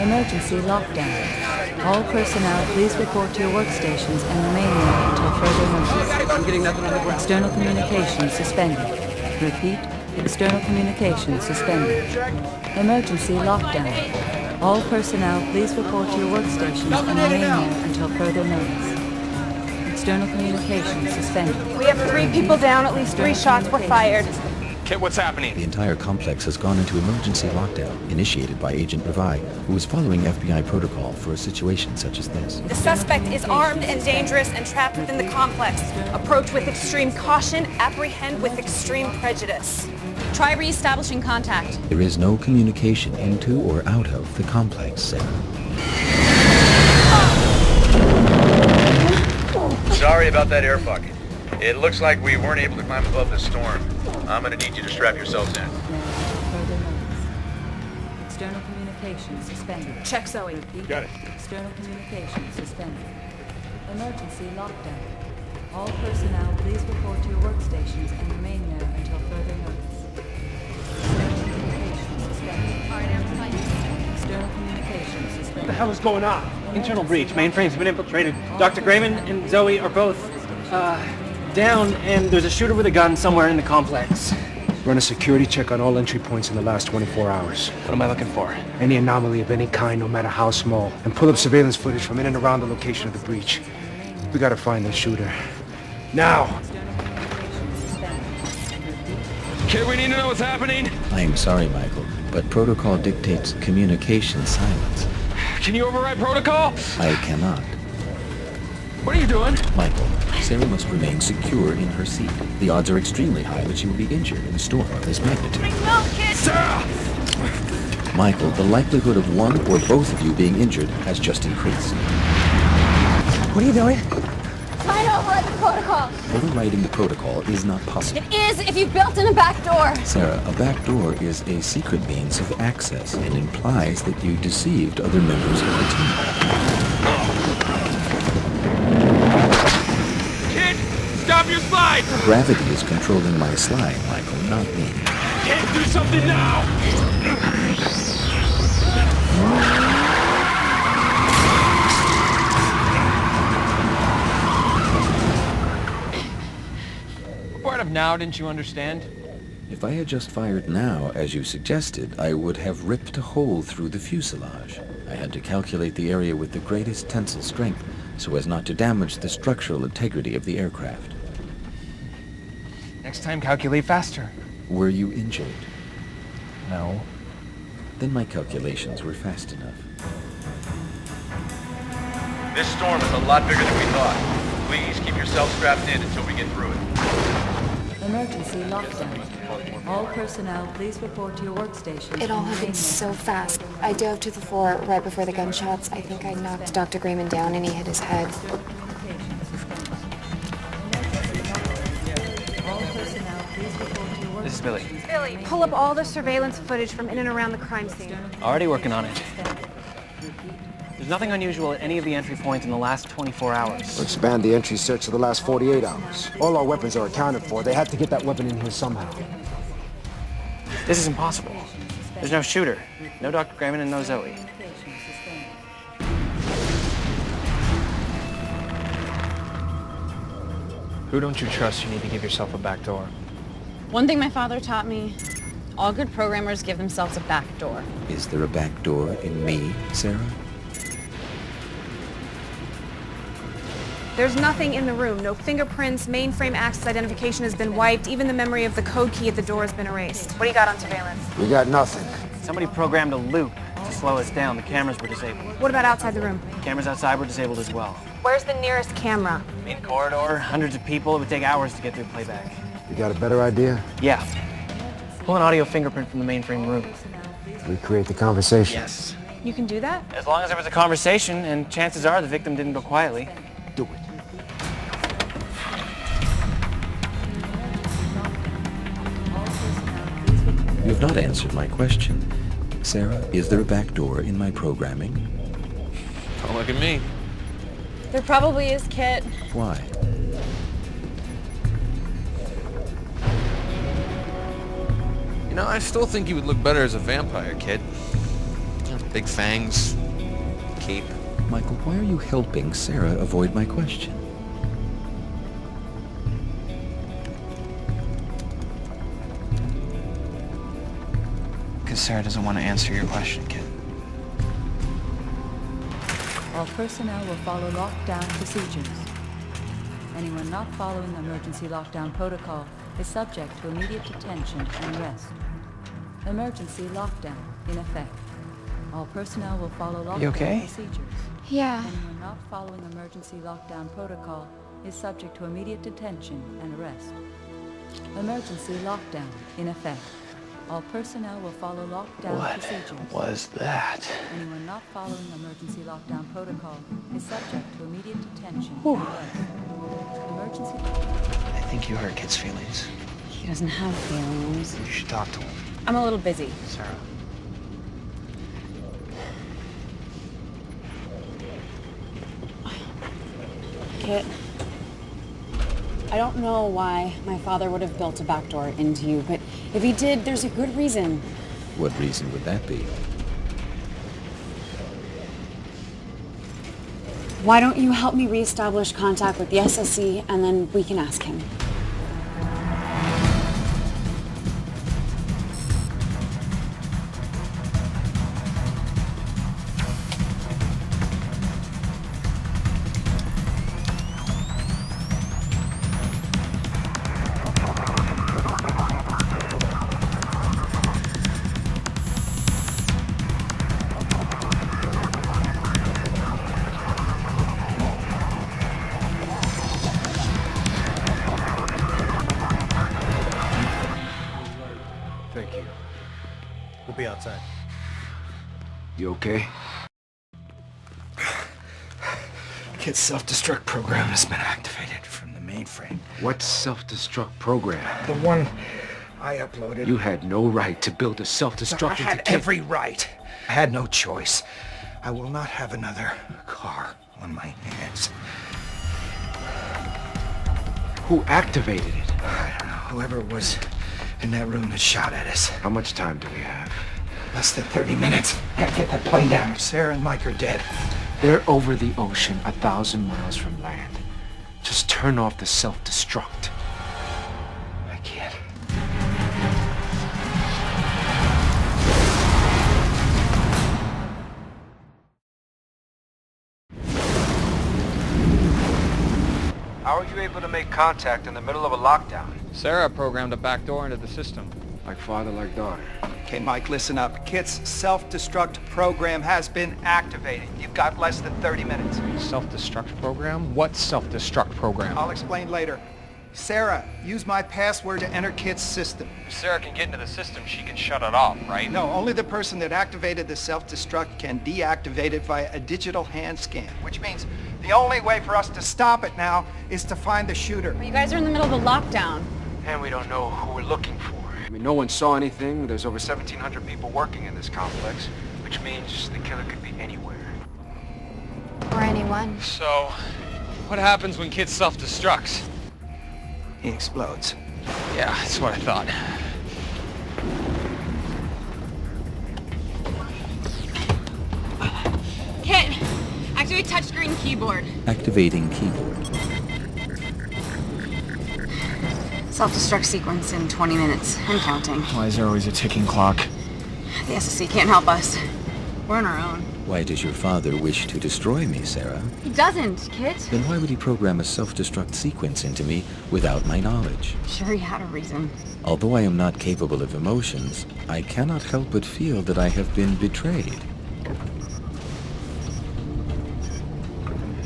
Emergency lockdown. All personnel, please report to your workstations and remain there until further notice. I'm getting nothing on the ground. External communications suspended. Repeat, external communications suspended. Emergency lockdown. All personnel, please report to your workstations and remain there until further notice. External communications suspended. We have 3 people down, at least 3 shots were fired. Kit, what's happening? The entire complex has gone into emergency lockdown, initiated by Agent Levi, who is following FBI protocol for a situation such as this. The suspect is armed and dangerous and trapped within the complex. Approach with extreme caution, apprehend with extreme prejudice. Try re-establishing contact. There is no communication into or out of the complex, Sarah. Sorry about that air pocket. It looks like we weren't able to climb above the storm. I'm gonna need you to strap yourselves in. Further notice. External communications suspended. Check Zoe. Got it. External communications suspended. Emergency lockdown. All personnel, please report to your workstations and remain there until further notice. External communications suspended. External communications suspended. What the hell is going on? Internal breach. Mainframe's been infiltrated. Dr. Grayman and Zoe are both, down, and there's a shooter with a gun somewhere in the complex. Run a security check on all entry points in the last 24 hours. What am I looking for? Any anomaly of any kind, no matter how small. And pull up surveillance footage from in and around the location of the breach. We gotta find the shooter. Now! Kit, we need to know what's happening. I am sorry, Michael, but protocol dictates communication silence. Can you override protocol? I cannot. What are you doing? Michael, Sarah must remain secure in her seat. The odds are extremely high that she will be injured in a storm of this magnitude. Sarah! Michael, the likelihood of one or both of you being injured has just increased. What are you doing? Try to override the protocol. Overriding the protocol is not possible. It is if you built in a back door. Sarah, a back door is a secret means of access and implies that you deceived other members of the team. Kit, stop your slide! Gravity is controlling my slide, Michael, not me. Kit, do something now! What part of now didn't you understand? If I had just fired now, as you suggested, I would have ripped a hole through the fuselage. I had to calculate the area with the greatest tensile strength so as not to damage the structural integrity of the aircraft. Next time, calculate faster. Were you injured? No. Then my calculations were fast enough. This storm is a lot bigger than we thought. Please keep yourselves strapped in until we get through it. Emergency lockdown. All personnel, please report to your workstations. It all happened so fast. I dove to the floor right before the gunshots. I think I knocked Dr. Grayman down and he hit his head. This is Billy. Billy, pull up all the surveillance footage from in and around the crime scene. Already working on it. There's nothing unusual at any of the entry points in the last 24 hours. We'll expand the entry search to the last 48 hours. All our weapons are accounted for. They had to get that weapon in here somehow. This is impossible. There's no shooter, no Dr. Grayman, and no Zoe. Who don't you trust you need to give yourself a back door? One thing my father taught me, all good programmers give themselves a back door. Is there a back door in me, Sarah? There's nothing in the room. No fingerprints, mainframe access identification has been wiped. Even the memory of the code key at the door has been erased. What do you got on surveillance? We got nothing. Somebody programmed a loop to slow us down. The cameras were disabled. What about outside the room? Cameras outside were disabled as well. Where's the nearest camera? Main corridor, hundreds of people. It would take hours to get through playback. You got a better idea? Yeah. Pull an audio fingerprint from the mainframe room. Recreate the conversation. Yes. You can do that? As long as there was a conversation, and chances are the victim didn't go quietly. Do it. You have not answered my question. Sarah, is there a back door in my programming? Don't look at me. There probably is, Kit. Why? You know, I still think you would look better as a vampire, Kit. Big fangs, cape. Michael, why are you helping Sarah avoid my question? Because Sarah doesn't want to answer your question, kid. All personnel will follow lockdown procedures. Anyone not following the emergency lockdown protocol is subject to immediate detention and arrest. Emergency lockdown in effect. All personnel will follow lockdown procedures. Yeah. Anyone not following emergency lockdown protocol is subject to immediate detention and arrest. Emergency lockdown in effect. All personnel will follow lockdown procedures. What was that? Anyone not following emergency lockdown protocol is subject to immediate detention and arrest. Emergency. I think you hurt Kid's feelings. He doesn't have feelings. You should talk to him. I'm a little busy. Sarah. Kit, I don't know why my father would have built a backdoor into you, but if he did, there's a good reason. What reason would that be? Why don't you help me reestablish contact with the SSC, and then we can ask him. Thank you. We'll be outside. You okay? Kid's self-destruct program has been activated from the mainframe. What self-destruct program? The one I uploaded. You had no right to build a I self-destruct. had every right. I had no choice. I will not have another car on my hands. Who activated it? I don't know. Whoever it was in that room that shot at us. How much time do we have? Less than 30 minutes. Gotta get that plane down. Sarah and Mike are dead. They're over the ocean, 1,000 miles from land. Just turn off the self-destruct. I can't. How are you able to make contact in the middle of a lockdown? Sarah programmed a backdoor into the system. Like father, like daughter. Okay, Mike, listen up. KIT's self-destruct program has been activated. You've got less than 30 minutes. Self-destruct program? What self-destruct program? I'll explain later. Sarah, use my password to enter KIT's system. If Sarah can get into the system, she can shut it off, right? No, only the person that activated the self-destruct can deactivate it via a digital hand scan, which means the only way for us to stop it now is to find the shooter. But you guys are in the middle of a lockdown. And we don't know who we're looking for. I mean, no one saw anything. There's over 1,700 people working in this complex, which means the killer could be anywhere. Or anyone. So, what happens when Kid self-destructs? He explodes. Yeah, that's what I thought. Kit, activate touchscreen keyboard. Activating keyboard. Self-destruct sequence in 20 minutes and counting. Why is there always a ticking clock? The SSC can't help us. We're on our own. Why does your father wish to destroy me, Sarah? He doesn't, Kit. Then why would he program a self-destruct sequence into me without my knowledge? Sure, he had a reason. Although I am not capable of emotions, I cannot help but feel that I have been betrayed.